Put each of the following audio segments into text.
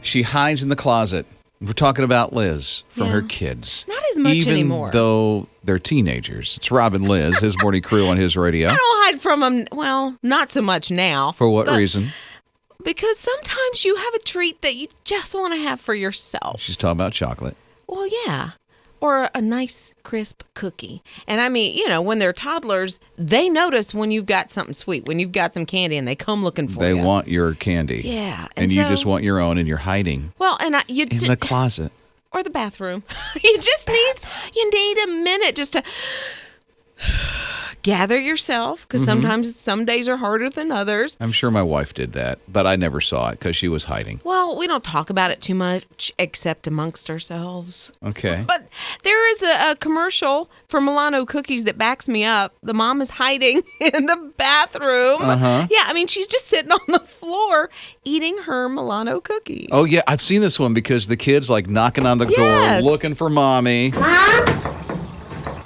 She hides in the closet. We're talking about Liz from her kids. Not as much anymore. Even though they're teenagers. It's Rob and Liz, his morning crew on his radio. I don't hide from them. Well, not so much now. For what reason? Because sometimes you have a treat that you just want to have for yourself. She's talking about chocolate. Well, yeah. Or a nice, crisp cookie. And I mean, when they're toddlers, they notice when you've got something sweet, when you've got some candy, and they come looking for They you. want your candy. Yeah. And you just want your own, and you're hiding. Well, and in the closet. Or the bathroom. You need a minute just to gather yourself, because sometimes some days are harder than others. I'm sure my wife did that, but I never saw it because she was hiding. Well, we don't talk about it too much except amongst ourselves. Okay. But there is a commercial for Milano cookies that backs me up. The mom is hiding in the bathroom. Yeah, I mean, she's just sitting on the floor eating her Milano cookie. Oh, yeah, I've seen this one because the kid's like knocking on the door looking for mommy.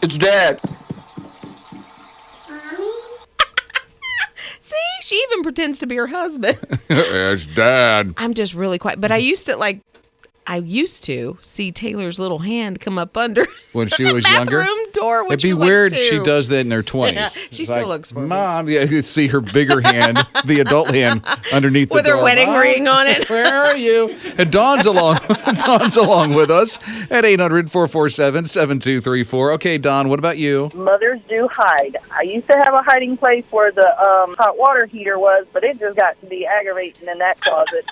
It's Dad. See, she even pretends to be her husband. It's Dad. I'm just really quiet. But I used to see Taylor's little hand come up under when she was younger. Bathroom door. It'd be weird if she does that in her 20s. Yeah, she still looks for Mom. Yeah, you see her bigger hand, the adult hand, underneath the door. With her wedding ring on it. Where are you? And Dawn's along. Dawn's along with us at 800-447-7234. Okay, Dawn, what about you? Mothers do hide. I used to have a hiding place where the hot water heater was, but it just got to be aggravating in that closet.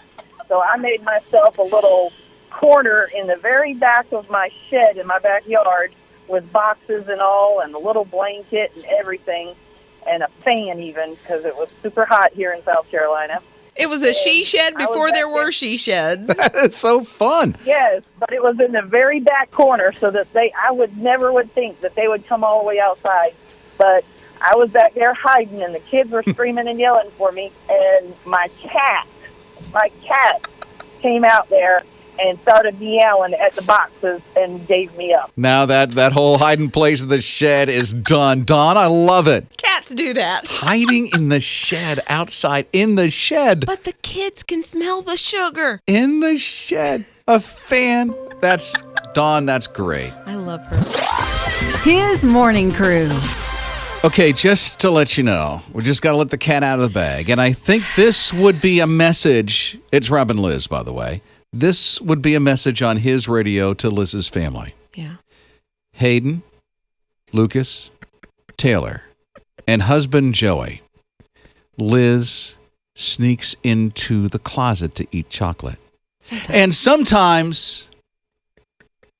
So I made myself a little corner in the very back of my shed in my backyard with boxes and all, and a little blanket and everything, and a fan even, because it was super hot here in South Carolina. It was a she shed before there were she sheds. That's so fun. Yes, but it was in the very back corner, so that I would never think that they would come all the way outside. But I was back there hiding, and the kids were screaming and yelling for me, and my cat came out there and started meowing at the boxes and gave me up. Now that whole hiding place of the shed is done. Dawn, I love it. Cats do that. Hiding in the shed, outside, in the shed. But the kids can smell the sugar. In the shed. A fan. Dawn, that's great. I love her. His morning crew. Okay, just to let you know, we just got to let the cat out of the bag. And I think this would be a message. It's Rob and Liz, by the way. This would be a message on his radio to Liz's family. Yeah. Hayden, Lucas, Taylor, and husband Joey. Liz sneaks into the closet to eat chocolate. And sometimes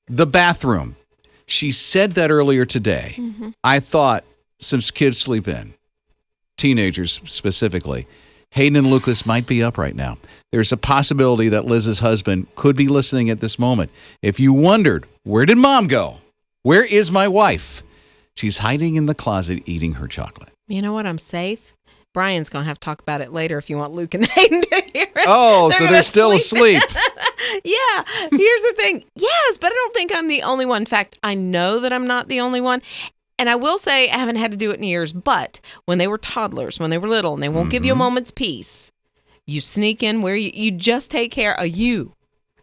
the bathroom. She said that earlier today. Mm-hmm. I thought, since kids sleep in, teenagers specifically, Hayden and Lucas might be up right now. There's a possibility that Liz's husband could be listening at this moment. If you wondered, where did Mom go? Where is my wife? She's hiding in the closet eating her chocolate. You know what? I'm safe. Brian's going to have to talk about it later if you want Luke and Hayden to hear it. Oh, so they're still asleep. Yeah. Here's the thing. Yes, but I don't think I'm the only one. In fact, I know that I'm not the only one. And I will say I haven't had to do it in years, but when they were toddlers, when they were little, and they won't give you a moment's peace, you sneak in where you just take care of you.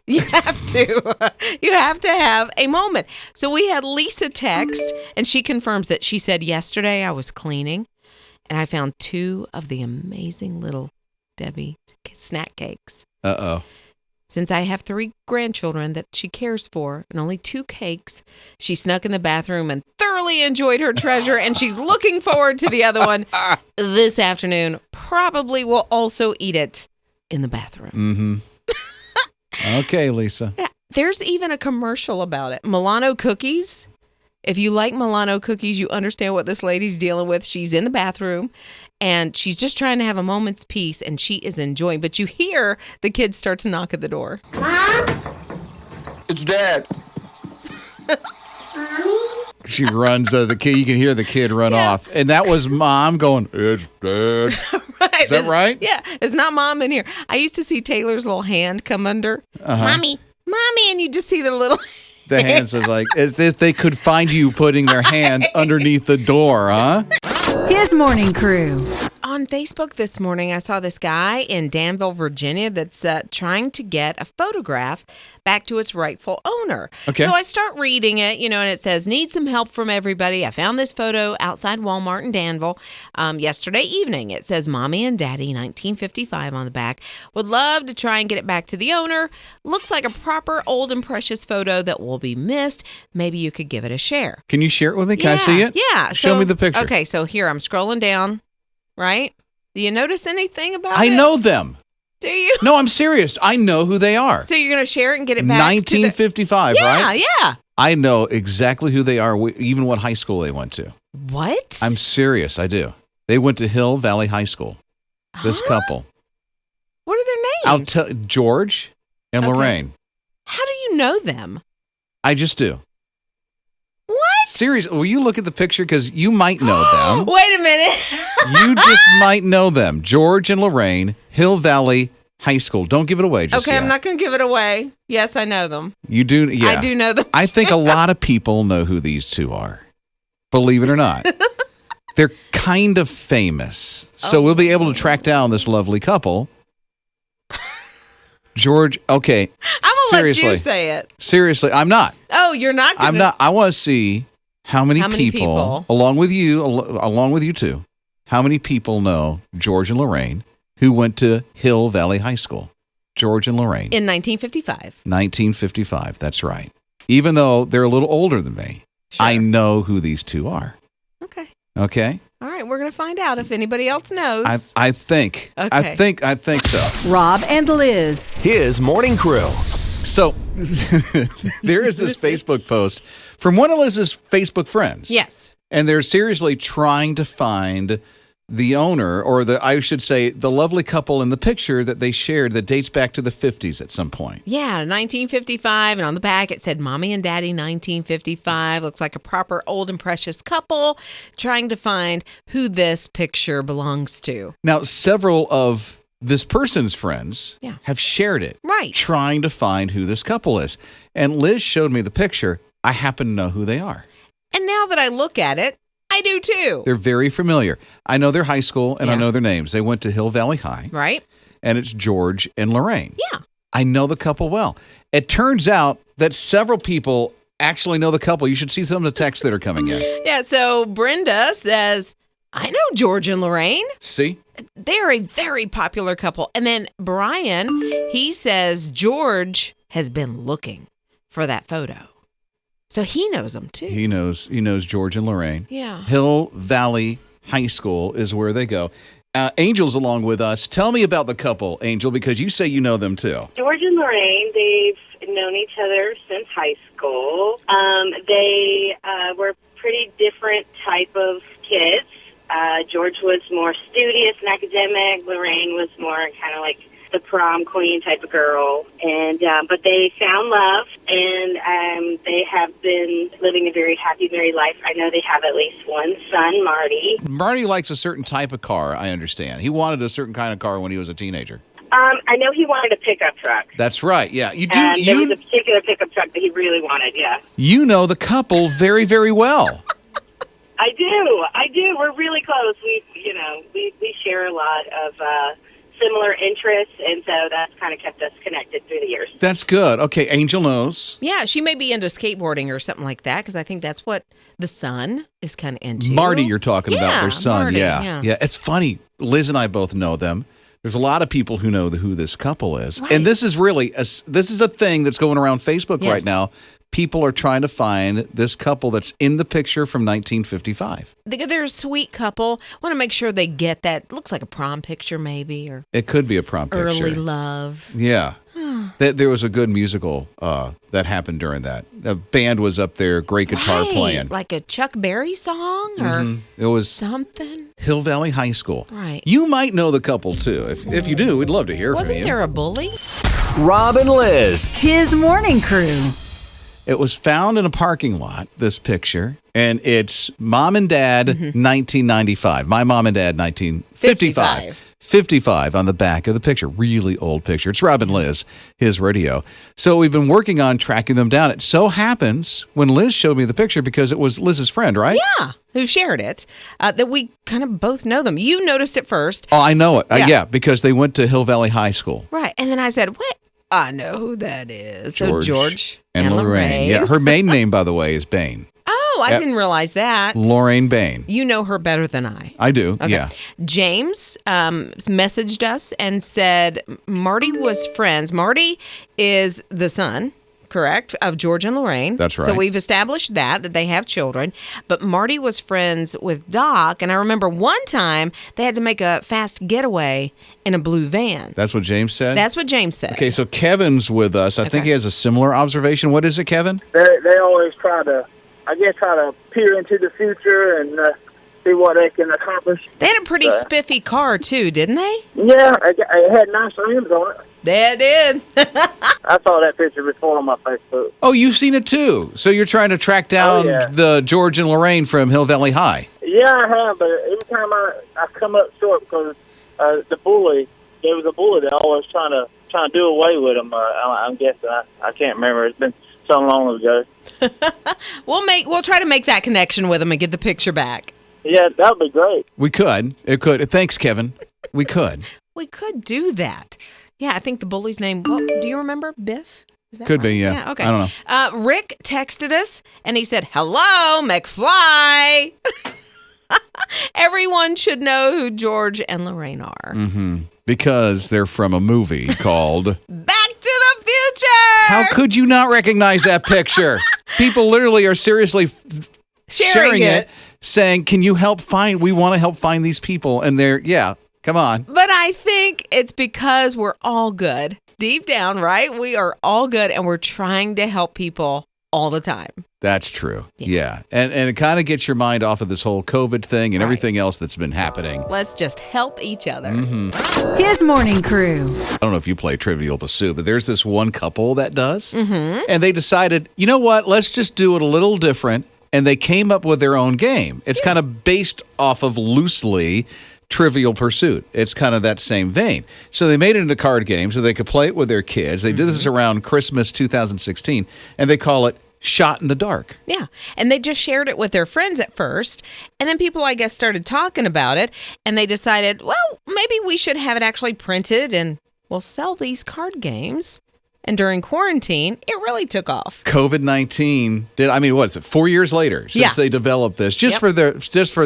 You have to. You have to have a moment. So we had Lisa text, and she confirms that she said, yesterday I was cleaning, and I found 2 of the amazing little Debbie snack cakes. Uh-oh. Since I have 3 grandchildren that she cares for and only 2 cakes, she snuck in the bathroom and thoroughly enjoyed her treasure, and she's looking forward to the other one this afternoon. Probably will also eat it in the bathroom. Mm-hmm. Okay, Lisa. Yeah, there's even a commercial about it. Milano cookies. If you like Milano cookies, you understand what this lady's dealing with. She's in the bathroom, and she's just trying to have a moment's peace, and she is enjoying. But you hear the kids start to knock at the door. It's Dad. She runs the kid. You can hear the kid run off. And that was Mom going, it's Dad. Right. Is that right? Yeah. It's not Mom in here. I used to see Taylor's little hand come under. Mommy. And you just see the little... The hands is like, as if they could find you putting their hand underneath the door, huh? His morning crew. on Facebook this morning, I saw this guy in Danville, Virginia, that's trying to get a photograph back to its rightful owner. Okay. So I start reading it, and it says, need some help from everybody. I found this photo outside Walmart in Danville yesterday evening. It says, Mommy and Daddy, 1955 on the back. Would love to try and get it back to the owner. Looks like a proper old and precious photo that will be missed. Maybe you could give it a share. Can you share it with me? Can I see it? Yeah. Show me the picture. Okay, so here, I'm scrolling down. Right? Do you notice anything about it? I know them. Do you? No, I'm serious. I know who they are. So you're going to share it and get it back 1955, right? Yeah. I know exactly who they are, even what high school they went to. What? I'm serious. I do. They went to Hill Valley High School. This couple. What are their names? I'll tell George and Okay. Lorraine. How do you know them? I just do. What? Seriously, will you look at the picture? Because you might know them. Wait a minute. You just might know them. George and Lorraine, Hill Valley High School. Don't give it away just Okay, yet. I'm not going to give it away. Yes, I know them. You do? Yeah. I do know them. I think a lot of people know who these two are. Believe it or not. They're kind of famous. So we'll be able to track down this lovely couple. George, okay. I'm going to seriously. let you say it. Seriously, I'm not. Oh, you're not going to. I'm not. I want to see how many people, along with you two, how many people know George and Lorraine who went to Hill Valley High School? George and Lorraine. In 1955. 1955, that's right. Even though they're a little older than me, Sure. I know who these two are. Okay. Okay? All right, we're going to find out if anybody else knows. I think. Okay. I think so. Rob and Liz. His morning crew. So there is this Facebook post from one of Liz's Facebook friends. Yes. And they're seriously trying to find the owner, or I should say, the lovely couple in the picture that they shared that dates back to the 50s at some point. Yeah, 1955, and on the back it said Mommy and Daddy 1955. Looks like a proper old and precious couple trying to find who this picture belongs to. Now, several of this person's friends have shared it, Right. trying to find who this couple is. And Liz showed me the picture. I happen to know who they are. And now that I look at it, I do too. They're very familiar. I know their high school, and I Yeah. know their names. They went to Hill Valley High. Right? And it's George and Lorraine. Yeah. I know the couple well. It turns out that several people actually know the couple. You should see some of the texts that are coming in. Yeah, so Brenda says, I know George and Lorraine. See? They're a very popular couple. And then Brian, he says George has been looking for that photo. So he knows them too. He knows George and Lorraine. Yeah. Hill Valley High School is where they go. Angel's along with us. Tell me about the couple, Angel, because you say you know them too. George and Lorraine, they've known each other since high school. They were pretty different type of kids. George was more studious and academic. Lorraine was more kind of like the prom queen type of girl, and but they found love, and they have been living a very happy married life. I know they have at least one son, Marty. Marty likes a certain type of car, I understand. He wanted a certain kind of car when he was a teenager. I know he wanted a pickup truck. That's right, yeah. You do. And there was a particular pickup truck that he really wanted, yeah. You know the couple very, very well. I do. We're really close. We share a lot of similar interests, and so that's kind of kept us connected through the years. That's good. Okay, Angel knows. Yeah, she may be into skateboarding or something like that, because I think that's what the son is kind of into. Marty, you're talking about their son. Marty, yeah. It's funny. Liz and I both know them. There's a lot of people who know who this couple is. Right. And this is really, this is a thing that's going around Facebook Yes. right now. People are trying to find this couple that's in the picture from 1955. They're a sweet couple. Want to make sure they get that. Looks like a prom picture maybe, or It could be a prom picture. early love. Yeah. There was a good musical that happened during that. The band was up there, great guitar Right, playing. like a Chuck Berry song or It was something. Hill Valley High School. Right. You might know the couple too. If you do, we'd love to hear Wasn't from you. there a bully? Rob and Liz. His morning crew. It was found in a parking lot, this picture, and it's mom and dad, 1995. My mom and dad, 1955. 55 on the back of the picture. Really old picture. It's Rob and Liz, his radio. So we've been working on tracking them down. It so happens when Liz showed me the picture, because it was Liz's friend, right? Yeah, who shared it, that we kind of both know them. You noticed it first. Oh, I know it. Yeah. Yeah, because they went to Hill Valley High School. Right. And then I said, what? I know who that is. George, So George and Lorraine. Yeah, her maiden name, by the way, is Bain. Oh, I didn't realize that. Lorraine Bain. You know her better than I. I do, Okay. yeah. James messaged us and said Marty was friends. Marty is the son, correct, of George and Lorraine. That's right. So we've established that they have children. But Marty was friends with Doc. And I remember one time they had to make a fast getaway in a blue van. That's what James said? That's what James said. Okay, so Kevin's with us. I think he has a similar observation. What is it, Kevin? They always try to peer into the future and see what they can accomplish. They had a pretty spiffy car, too, didn't they? Yeah, it had nice rims on it. They did. I saw that picture before on my Facebook. Oh, you've seen it too. So you're trying to track down the George and Lorraine from Hill Valley High. Yeah, I have, but every time I come up short because the bully, there was a bully that always trying to do away with him. I'm guessing. I can't remember. It's been so long ago. We'll try to make that connection with him and get the picture back. Yeah, that would be great. We could. It could. Thanks, Kevin. We could. We could do that. Yeah, I think the bully's name, do you remember? Biff? Is that Could right? be, yeah. Okay. I don't know. Rick texted us, and he said, hello, McFly. Everyone should know who George and Lorraine are. Mm-hmm. Because they're from a movie called Back to the Future. How could you not recognize that picture? People literally are seriously sharing it, saying, can you help we want to help find these people. And come on. But I think it's because we're all good. Deep down, right? We are all good, and we're trying to help people all the time. That's true. Yeah. And it kind of gets your mind off of this whole COVID thing and everything else that's been happening. Let's just help each other. Mm-hmm. His morning crew. I don't know if you play Trivial Pursuit, but there's this one couple that does. Mm-hmm. And they decided, you know what? Let's just do it a little different. And they came up with their own game. It's kind of based off of loosely Trivial Pursuit. It's kind of that same vein. So they made it into a card game so they could play it with their kids. They did this around Christmas 2016, and they call it Shot in the Dark. Yeah. And they just shared it with their friends at first. And then people, I guess, started talking about it. And they decided, well, maybe we should have it actually printed and we'll sell these card games. And during quarantine, it really took off. COVID-19 what is it, 4 years later since they developed this, just for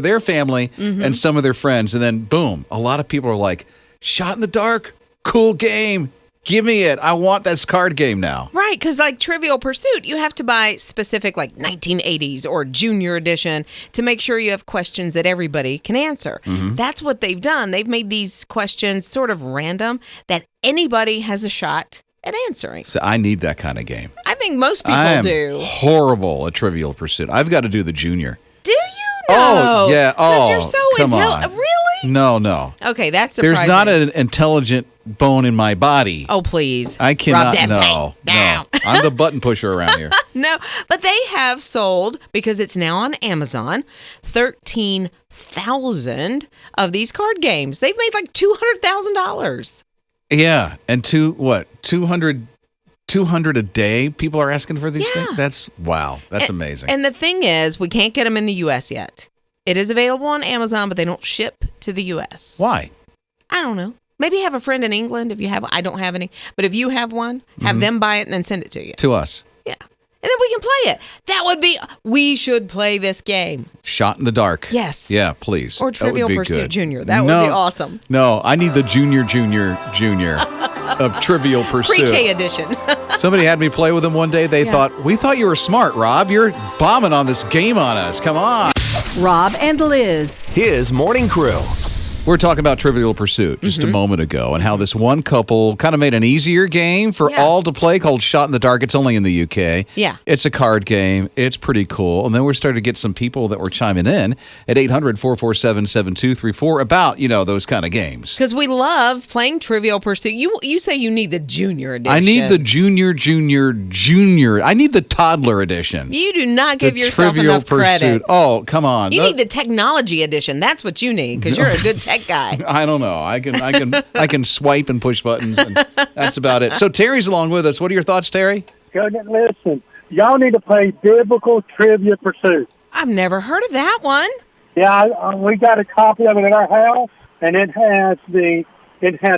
their family and some of their friends. And then boom, a lot of people are like, Shot in the Dark, cool game. Give me it. I want this card game now. Right, because like Trivial Pursuit, you have to buy specific like 1980s or Junior Edition to make sure you have questions that everybody can answer. Mm-hmm. That's what they've done. They've made these questions sort of random that anybody has a shot at answering. So I need that kind of game. I think most people do. Horrible at Trivial Pursuit. I've got to do the Junior. Do you? No. Oh, yeah. Oh, you're so come on. Really? No. Okay, that's surprising. There's not an intelligent bone in my body. Oh, please. I cannot. Rob Dempsey. No. I'm the button pusher around here. No, but they have sold, because it's now on Amazon, 13,000 of these card games. They've made like $200,000. Yeah, and 200 a day people are asking for these things? That's amazing. And the thing is, we can't get them in the U.S. yet. It is available on Amazon, but they don't ship to the U.S. Why? I don't know. Maybe have a friend in England if you have. I don't have any. But if you have one, have them buy it and then send it to you. To us. Yeah. And then we can play it. We should play this game. Shot in the Dark. Yes. Yeah, please. Or Trivial Pursuit good. Junior. That would be awesome. No, I need the Junior of Trivial Pursuit. Pre-K edition. Somebody had me play with them one day. They thought, we thought you were smart, Rob. You're bombing on this game on us. Come on. Rob and Liz. His morning crew. We're talking about Trivial Pursuit just a moment ago and how this one couple kind of made an easier game for all to play called Shot in the Dark. It's only in the UK. Yeah. It's a card game. It's pretty cool. And then we're starting to get some people that were chiming in at 800-447-7234 about, those kind of games. Because we love playing Trivial Pursuit. You say you need the junior edition. I need the junior. I need the toddler edition. You do not give the yourself Trivial enough credit. Pursuit. Oh, come on. You need the technology edition. That's what you need because you're a good tech guy. I don't know. I can swipe and push buttons, and that's about it. So Terry's along with us. What are your thoughts, Terry? Listen, y'all need to play Biblical Trivia Pursuit. I've never heard of that one. Yeah, we got a copy of it at our house, and it has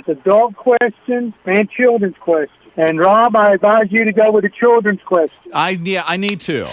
adult questions and children's questions. And Rob, I advise you to go with the children's questions. I need to.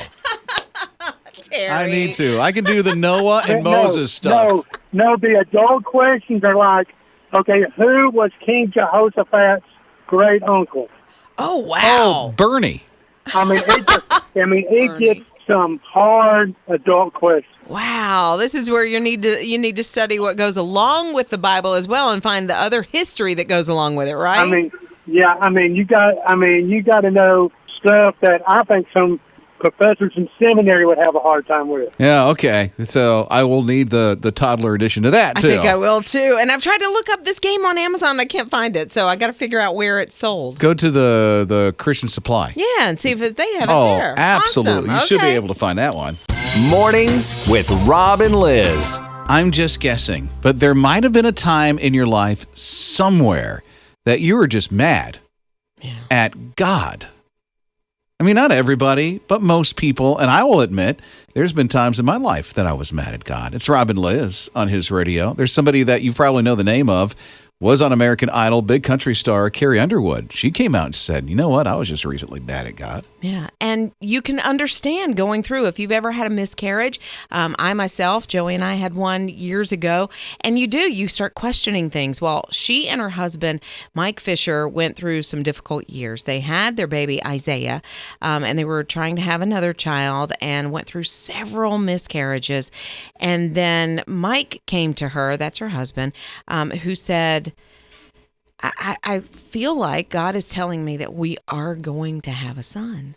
Terry. I need to. I can do the Noah and Moses stuff. No, the adult questions are like, okay, who was King Jehoshaphat's great uncle? Oh, wow. Oh, Bernie. It gets some hard adult questions. Wow, this is where you need to study what goes along with the Bible as well and find the other history that goes along with it, right? You got to know stuff that I think some professors in seminary would have a hard time with. Yeah, okay. So I will need the toddler edition to that, too. I think I will, too. And I've tried to look up this game on Amazon. I can't find it, so I got to figure out where it's sold. Go to the Christian Supply. Yeah, and see if they have it there. Oh, absolutely. Awesome. You should be able to find that one. Mornings with Rob and Liz. I'm just guessing, but there might have been a time in your life somewhere that you were just mad at God. I mean, not everybody, but most people. And I will admit, there's been times in my life that I was mad at God. It's Rob and Liz on his radio. There's somebody that you probably know the name of, was on American Idol, big country star, Carrie Underwood. She came out and said, you know what? I was just recently mad at God. Yeah, and you can understand going through if you've ever had a miscarriage. I myself, Joey and I had one years ago, and you start questioning things. Well, she and her husband, Mike Fisher, went through some difficult years. They had their baby, Isaiah, and they were trying to have another child and went through several miscarriages. And then Mike came to her, that's her husband, who said, I feel like God is telling me that we are going to have a son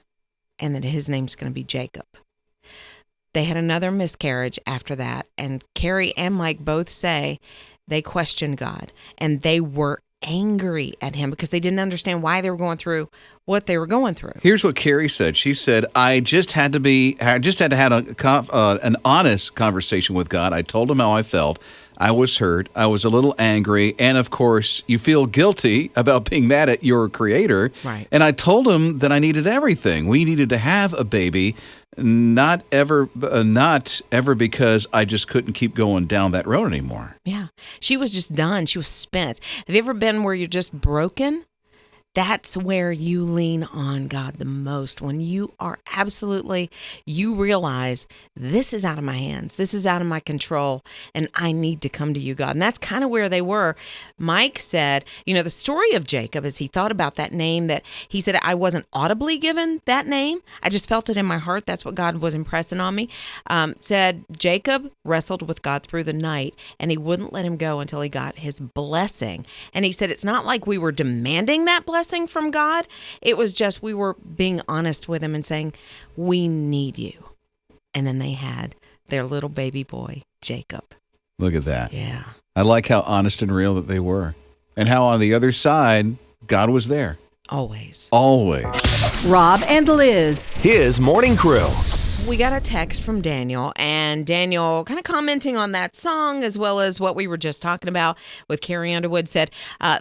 and that his name's going to be Jacob. They had another miscarriage after that, and Carrie and Mike both say they questioned God and they were angry at him because they didn't understand why they were going through what they were going through. Here's what Carrie said. She said, I just had to have an honest conversation with God. I told him how I felt. I was hurt. I was a little angry. And of course, you feel guilty about being mad at your creator. Right. And I told him that I needed everything. We needed to have a baby, not ever because I just couldn't keep going down that road anymore. Yeah. She was just done. She was spent. Have you ever been where you're just broken? That's where you lean on God the most. When you realize this is out of my hands. This is out of my control, and I need to come to you, God. And that's kind of where they were. Mike said, the story of Jacob, as he thought about that name, that he said, I wasn't audibly given that name. I just felt it in my heart. That's what God was impressing on me. Said Jacob wrestled with God through the night, and he wouldn't let him go until he got his blessing. And he said, it's not like we were demanding that blessing from God. It was just we were being honest with him and saying, we need you. And then they had their little baby boy, Jacob. Look at that. Yeah. I like how honest and real that they were. And how on the other side, God was there. Always. Rob and Liz. His morning crew. We got a text from Daniel, and Daniel kind of commenting on that song as well as what we were just talking about with Carrie Underwood said,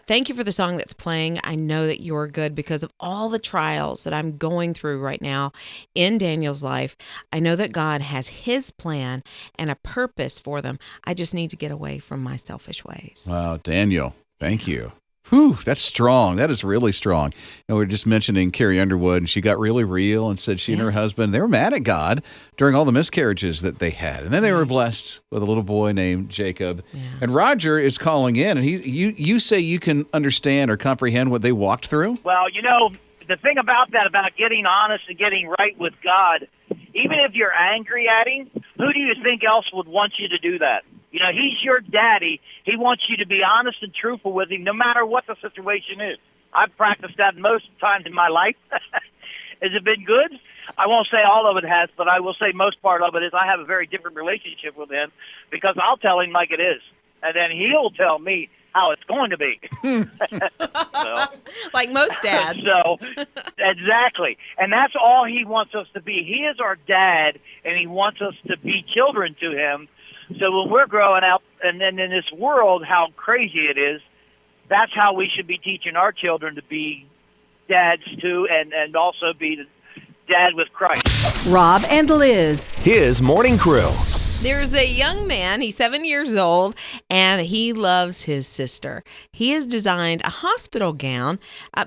thank you for the song that's playing. I know that you're good because of all the trials that I'm going through right now in Daniel's life. I know that God has his plan and a purpose for them. I just need to get away from my selfish ways. Wow, Daniel, thank you. Whew, that's strong. That is really strong. We were just mentioning Carrie Underwood, and she got really real and said she and her husband, they were mad at God during all the miscarriages that they had. And then they were blessed with a little boy named Jacob. Yeah. And Roger is calling in, and you say you can understand or comprehend what they walked through? Well, the thing about getting honest and getting right with God, even if you're angry at him, who do you think else would want you to do that? You know, he's your daddy. He wants you to be honest and truthful with him no matter what the situation is. I've practiced that most times in my life. Has it been good? I won't say all of it has, but I will say most part of it is I have a very different relationship with him because I'll tell him like it is, and then he'll tell me how it's going to be. So, like most dads. So, exactly. And that's all he wants us to be. He is our dad, and he wants us to be children to him. So when we're growing up, and then in this world, how crazy it is, that's how we should be teaching our children to be dads too, and also be the dad with Christ. Rob and Liz. His morning crew. There's a young man, he's 7 years old, and he loves his sister. He has designed a hospital gown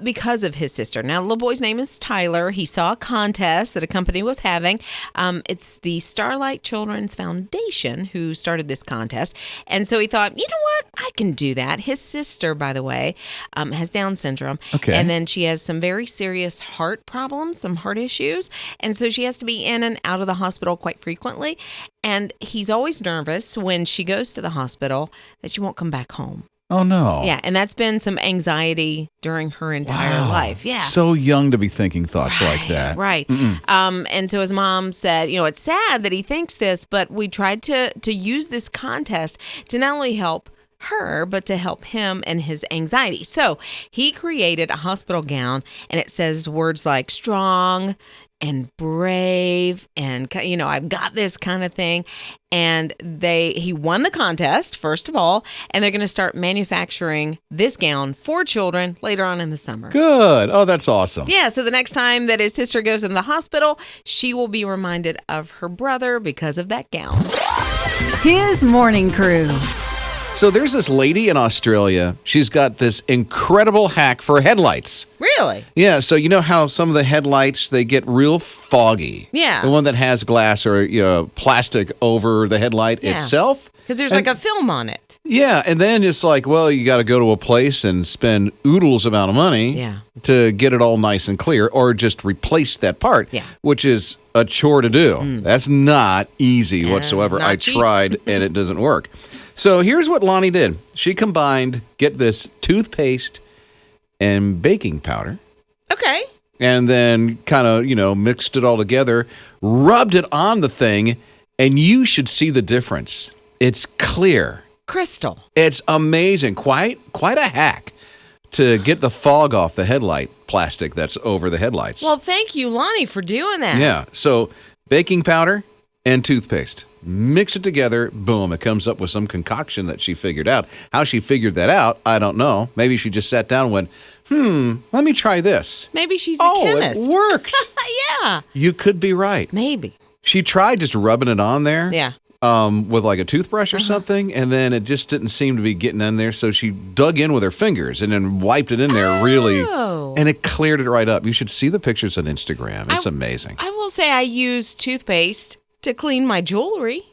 because of his sister. Now, the little boy's name is Tyler. He saw a contest that a company was having. It's the Starlight Children's Foundation who started this contest. And so he thought, you know what? I can do that. His sister, by the way, has Down syndrome. Okay. And then she has some very serious heart problems, some heart issues. And so she has to be in and out of the hospital quite frequently. And he's always nervous when she goes to the hospital that she won't come back home. Oh, no. Yeah, and that's been some anxiety during her entire life. Yeah. So young to be thinking thoughts like that. Right. And so his mom said, you know, it's sad that he thinks this, but we tried to use this contest to not only help her, but to help him and his anxiety. So he created a hospital gown, and it says words like strong and brave and, you know, I've got this kind of thing. And he won the contest, first of all, and they're going to start manufacturing this gown for children later on in the summer. Good. Oh, that's awesome. Yeah, so the next time that his sister goes in the hospital, she will be reminded of her brother because of that gown. His morning crew. So there's this lady in Australia. She's got this incredible hack for headlights. Really? Yeah, so you know how some of the headlights, they get real foggy. Yeah. The one that has glass or plastic over the headlight itself. Because there's like a film on it. Yeah, and then it's like, well, you got to go to a place and spend oodles amount of money to get it all nice and clear, or just replace that part, which is a chore to do. That's not easy whatsoever. I tried, and it doesn't work. So here's what Lonnie did. She combined, get this, toothpaste and baking powder. Okay. And then kind of, mixed it all together, rubbed it on the thing, and you should see the difference. It's clear. Crystal. It's amazing. Quite a hack to get the fog off the headlight plastic that's over the headlights. Well, thank you, Lonnie, for doing that. Yeah. So baking powder and toothpaste. Mix it together. Boom. It comes up with some concoction that she figured out. How she figured that out, I don't know. Maybe she just sat down and went, let me try this. Maybe she's a chemist. It worked. Yeah. You could be right. Maybe. She tried just rubbing it on there. Yeah. With like a toothbrush or something, and then it just didn't seem to be getting in there, so she dug in with her fingers and then wiped it in there really, and it cleared it right up. You should see the pictures on Instagram. It's amazing. I will say I use toothpaste to clean my jewelry.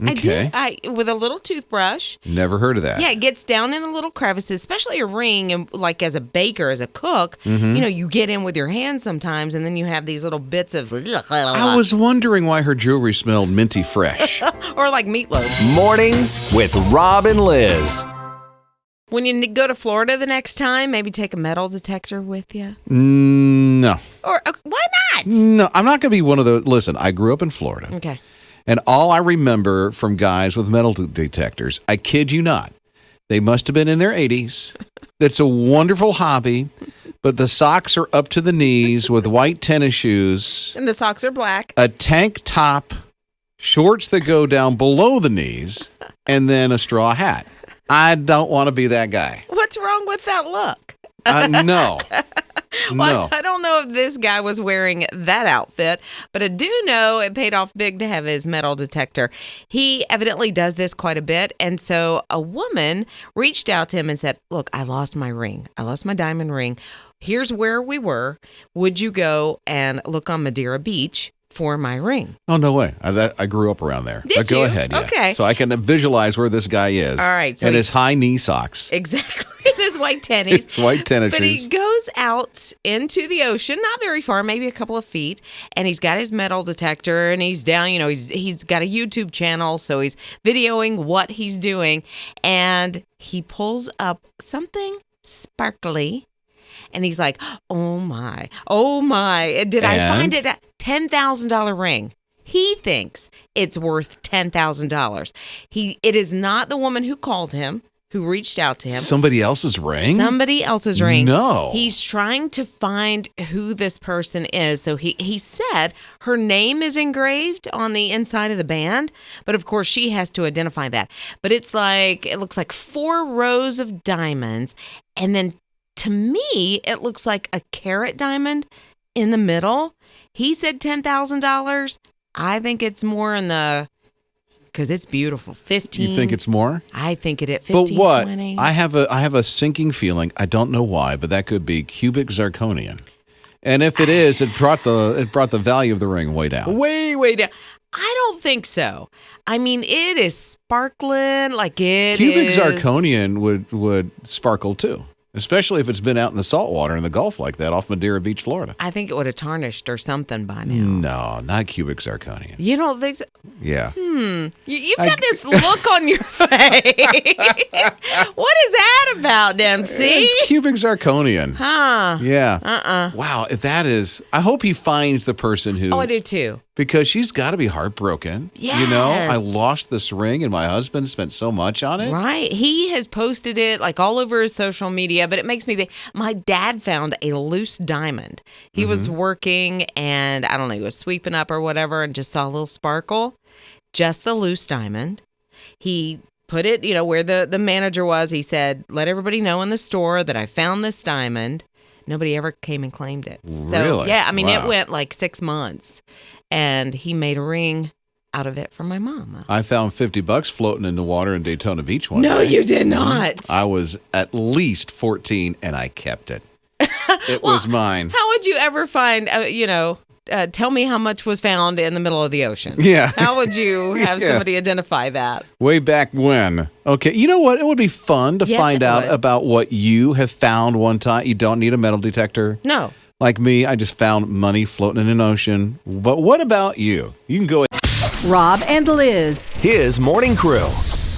Okay. I did. With a little toothbrush. Never heard of that. Yeah, it gets down in the little crevices, especially a ring. And like as a baker, as a cook, you get in with your hands sometimes, and then you have these little bits of. I was wondering why her jewelry smelled minty fresh. Or like meatloaf. Mornings with Rob and Liz. When you go to Florida the next time, maybe take a metal detector with you. No. Or why not? No, I'm not going to be one of those. Listen, I grew up in Florida. Okay. And all I remember from guys with metal detectors, I kid you not, they must have been in their 80s. It's a wonderful hobby, but the socks are up to the knees with white tennis shoes. And the socks are black. A tank top, shorts that go down below the knees, and then a straw hat. I don't want to be that guy. What's wrong with that look? No. Well, I don't know if this guy was wearing that outfit, but I do know it paid off big to have his metal detector. He evidently does this quite a bit. And so a woman reached out to him and said, look, I lost my ring. I lost my diamond ring. Here's where we were. Would you go and look on Madeira Beach for my ring? Oh, no way. I grew up around there. Did Go you? ahead. Yeah. Okay. So I can visualize where this guy is. All right. So and his high knee socks. Exactly. His white tennies. His white tennis But shoes. he goes goes out into the ocean, not very far, maybe a couple of feet, and he's got his metal detector, and he's down, he's got a YouTube channel, so he's videoing what he's doing, and he pulls up something sparkly, and he's like, oh my, did I find it? $10,000 ring. He thinks it's worth $10,000. It is not the woman who called him, who reached out to him. Somebody else's ring? Somebody else's ring. No. He's trying to find who this person is. So he said her name is engraved on the inside of the band, but of course she has to identify that. But it looks like 4 rows of diamonds, and then to me it looks like a carat diamond in the middle. He said $10,000. I think it's more because it's beautiful. 15. You think it's more? I think it at 15, but what? 20. I have a sinking feeling. I don't know why, but that could be cubic zirconian. And if it is, it brought the value of the ring way down. Way down. I don't think so. I mean, it is sparkling like it Cubic is. zirconian would sparkle too. Especially if it's been out in the salt water in the Gulf like that off Madeira Beach, Florida. I think it would have tarnished or something by now. No, not cubic zirconian. You don't think so? Yeah. You've got this look on your face. What is that about, Dempsey? It's cubic zirconian. Huh. Yeah. Wow, if that is... I hope he finds the person who... Oh, I do too. Because she's got to be heartbroken. Yes. You know, I lost this ring and my husband spent so much on it. Right. He has posted it like all over his social media, but it makes me think, my dad found a loose diamond. He was working and I don't know, he was sweeping up or whatever and just saw a little sparkle. Just the loose diamond. He put it, where the manager was. He said, let everybody know in the store that I found this diamond. Nobody ever came and claimed it. So, really? yeah, I mean, Wow. It went like 6 months. And he made a ring out of it for my mom. I found $50 floating in the water in Daytona Beach one day. No, you did not. I was at least 14 and I kept it. It was mine. How would you ever find, tell me how much was found in the middle of the ocean? Yeah. How would you have somebody identify that? Way back when. Okay, you know what? It would be fun to find out about what you have found one time. You don't need a metal detector. No. Like me, I just found money floating in an ocean. But what about you? You can go. Rob and Liz. His morning crew.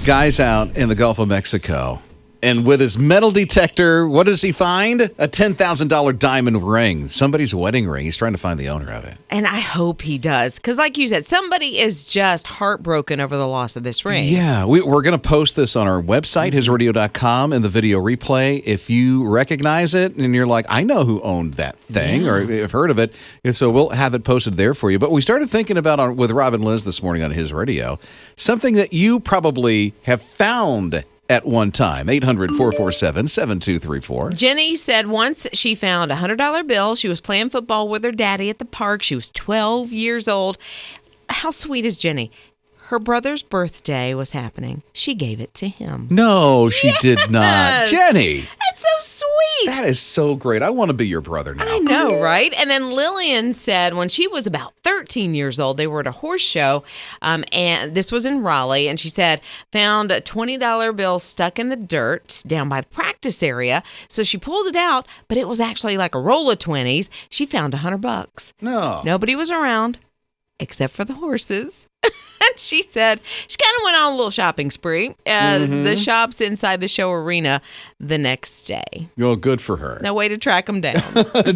Guy's out in the Gulf of Mexico. And with his metal detector, what does he find? A $10,000 diamond ring. Somebody's wedding ring. He's trying to find the owner of it. And I hope he does. Because like you said, somebody is just heartbroken over the loss of this ring. Yeah, we're going to post this on our website, hisradio.com, in the video replay. If you recognize it and you're like, I know who owned that thing or have heard of it. And so we'll have it posted there for you. But we started thinking about, with Rob and Liz this morning on His Radio, something that you probably have found at one time. 800-447-7234. Jenny said once she found a $100 bill. She was playing football with her daddy at the park. She was 12 years old. How sweet is Jenny? Her brother's birthday was happening. She gave it to him. No, she did not. Jenny. That's so sweet. That is so great. I want to be your brother now. I know, right? And then Lillian said when she was about 13 years old, they were at a horse show, and this was in Raleigh, and she said, found a $20 bill stuck in the dirt down by the practice area. So she pulled it out, but it was actually like a roll of 20s. She found $100. No. Nobody was around except for the horses. And she said she kind of went on a little shopping spree. The shops inside the show arena the next day. Oh, good for her. No way to track them down.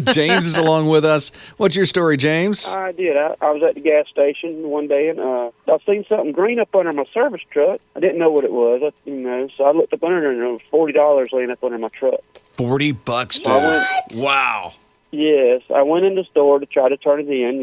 James is along with us. What's your story, James? I did. I was at the gas station one day, and I seen something green up under my service truck. I didn't know what it was, so I looked up under there, and there was $40 laying up under my truck. $40, dude. Wow. Yes, I went in the store to try to turn it in,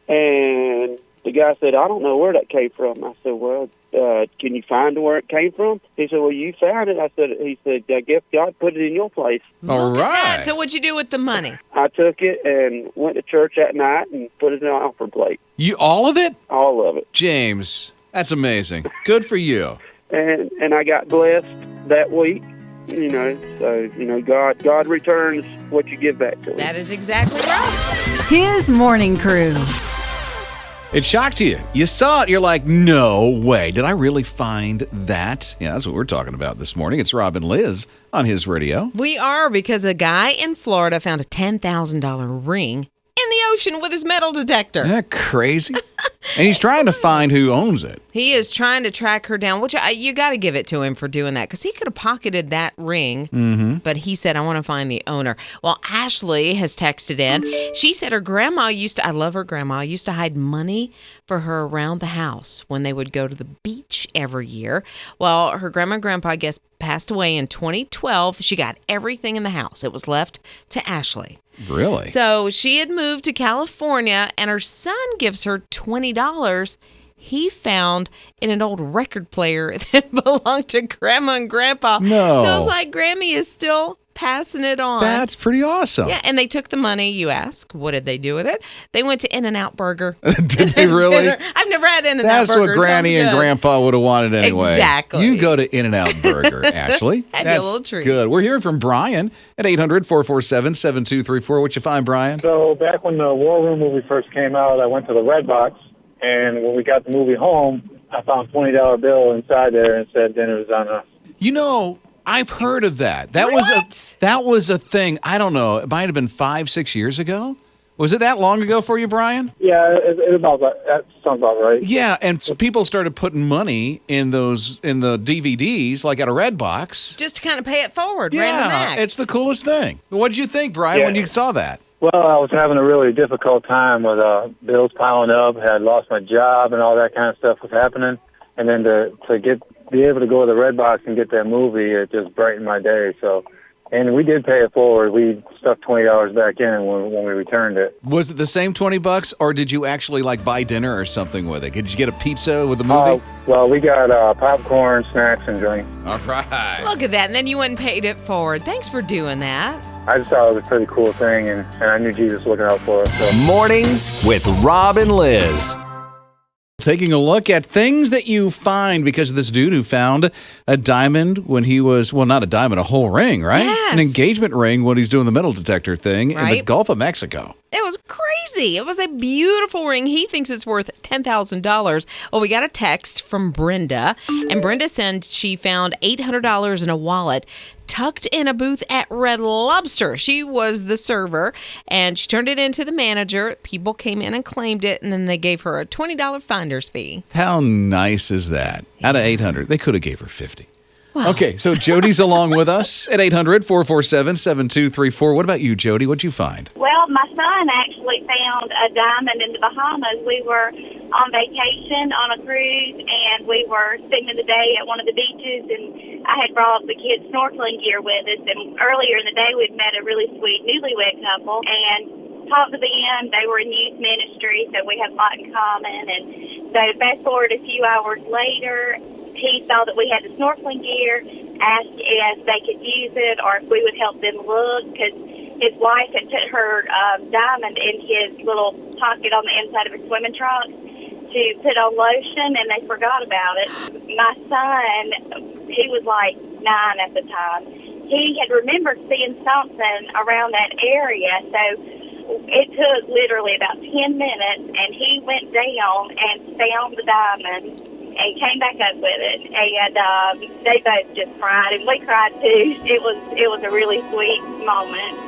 and the guy said, I don't know where that came from. I said, well, can you find where it came from? He said, well, you found it. He said, I guess God put it in your place. All Look at right. that. So what'd you do with the money? I took it and went to church that night and put it in an offering plate. You all of it? All of it. James, that's amazing. Good for you. And I got blessed that week. God returns what you give back to him. That is exactly right. His morning crew. It shocked you. You saw it. You're like, no way. Did I really find that? Yeah, that's what we're talking about this morning. It's Rob and Liz on his radio. We are, because a guy in Florida found a $10,000 ring in the ocean with his metal detector. Isn't that crazy? And he's trying to find who owns it. He is trying to track her down, which you got to give it to him for doing that, because he could have pocketed that ring, but he said, I want to find the owner. Well, Ashley has texted in. She said her grandma I love her grandma, used to hide money for her around the house when they would go to the beach every year. Well, her grandma and grandpa, I guess, passed away in 2012. She got everything in the house. It was left to Ashley. Really? So she had moved to California, and her son gives her $20 he found in an old record player that belonged to Grandma and Grandpa. No. So it's like Grammy is still passing it on. That's pretty awesome. Yeah, and they took the money. You ask, what did they do with it? They went to In-N-Out Burger. Did they really? Dinner. I've never had In-N-Out That's Burger. what Granny and Grandpa would have wanted anyway. Exactly. You go to In-N-Out Burger, Ashley. That'd be a little treat. Good. We're hearing from Brian at 800-447-7234. What you find, Brian? So back when the War Room movie first came out, I went to the Red Box, and when we got the movie home, I found a $20 bill inside there and said dinner was on us. You know, I've heard of that. That was a thing. I don't know. It might have been 5-6 years ago. Was it that long ago for you, Brian? Yeah, that sounds about right. Yeah, and so people started putting money in the DVDs, like at a Red Box. Just to kind of pay it forward. Yeah, random act. it's the coolest thing. What did you think, Brian, when you saw that? Well, I was having a really difficult time with bills piling up. Had lost my job and all that kind of stuff was happening. And then to be able to go to the Red Box and get that movie, it just brightened my day. So, and we did pay it forward. We stuck $20 back in when we returned it. Was it the same $20, or did you actually buy dinner or something with it? Did you get a pizza with the movie? Well, we got popcorn, snacks, and drinks. All right. Look at that. And then you went and paid it forward. Thanks for doing that. I just thought it was a pretty cool thing, and I knew Jesus was looking out for us. So. Mornings with Rob and Liz. Taking a look at things that you find because of this dude who found a diamond when he was, well, not a diamond, a whole ring, right? Yes. An engagement ring when he's doing the metal detector thing in the Gulf of Mexico. It was crazy. It was a beautiful ring. He thinks it's worth $10,000. Well, we got a text from Brenda, and Brenda said she found $800 in a wallet tucked in a booth at Red Lobster. She was the server, and she turned it into the manager. People came in and claimed it, and then they gave her a $20 finder's fee. How nice is that? Out of 800, they could have gave her 50. Wow. Okay, so Jody's along with us at 800-447-7234. What about you, Jody? What'd you find? Well, my son actually found a diamond in the Bahamas. We were on vacation on a cruise, and we were spending the day at one of the beaches, and I had brought the kids' snorkeling gear with us. And earlier in the day, we'd met a really sweet newlywed couple, and talked to them. They were in youth ministry, so we have a lot in common. And so fast forward a few hours later, he saw that we had the snorkeling gear, asked if they could use it or if we would help them look, because his wife had put her diamond in his little pocket on the inside of his swimming trunks to put on lotion, and they forgot about it. My son, he was like 9 at the time. He had remembered seeing something around that area, so it took literally about 10 minutes, and he went down and found the diamond and came back up with it, and they both just cried, and we cried too. It was a really sweet moment.